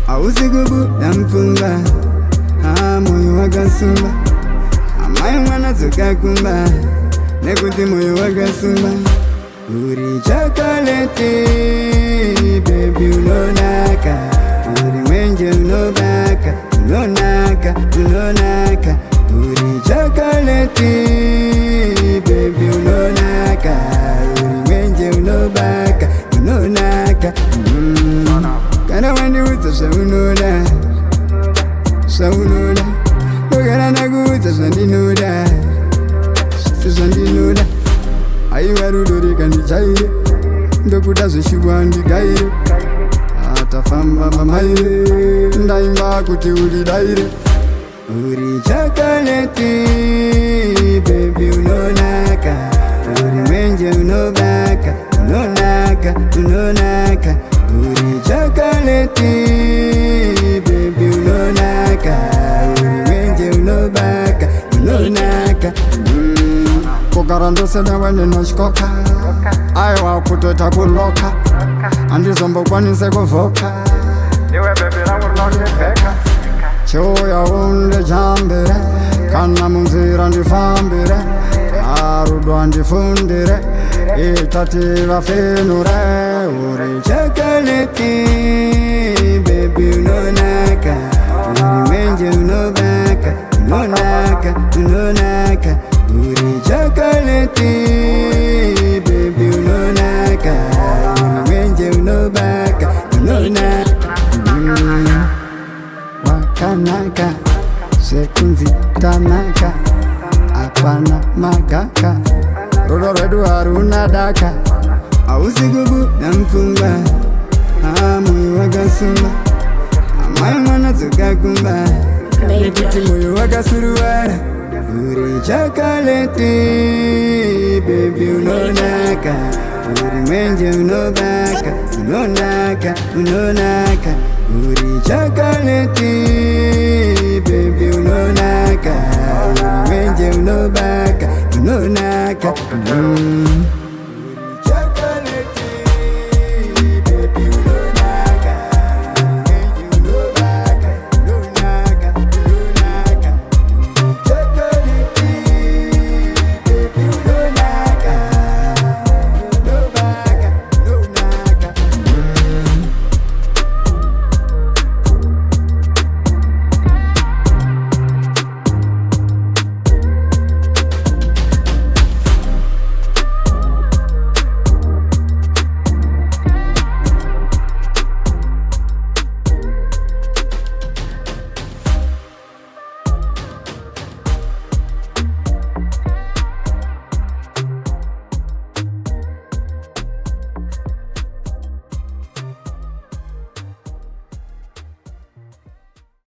Ausigubu namfunga moyo wagasumba amaye mwana zukakumba nekuti moyo wagasumba uri chocolate baby unonaka uri mwenje unobaka unonaka uri chocolate baby unonaka uri mwenje unobaka unonaka kana wandiudza zvaunoda ndogara ndakuudza zvandinoda sezvandinoda aiwa rudo rikandichaire ndokuda zveshuwa ndigaire atafamba mamaire ndaimba kuti ulidaire uri chocolate baby unonaka uri mwenje unobaka unonaka uri chocolate baby unonaka uri mwenje unobaka unonaka kugara ndoseda wende noshkoka aiwa kutota kuloka andizombokwanise kuvhoka iwe bebi rangu rinondipfeka chiuya undijambire kana munzira ndifambire arudo andifundire itati vafenure uri chocolate baby unonaka uri mwenje unobaka unonaka uri chocolate baby unonaka uri mwenje unobaka unonaka wakanaka sekunzi tanaka apana magaka rudo rwedu haruna daka ausigubu namfunga moyo wagasumba amaye mwana zukakumba nekuti moyo wakasuruwara uri chocolate baby unonaka uri mwenje unobaka unonaka uri chocolate baby unonaka uri mwenje unobaka unonaka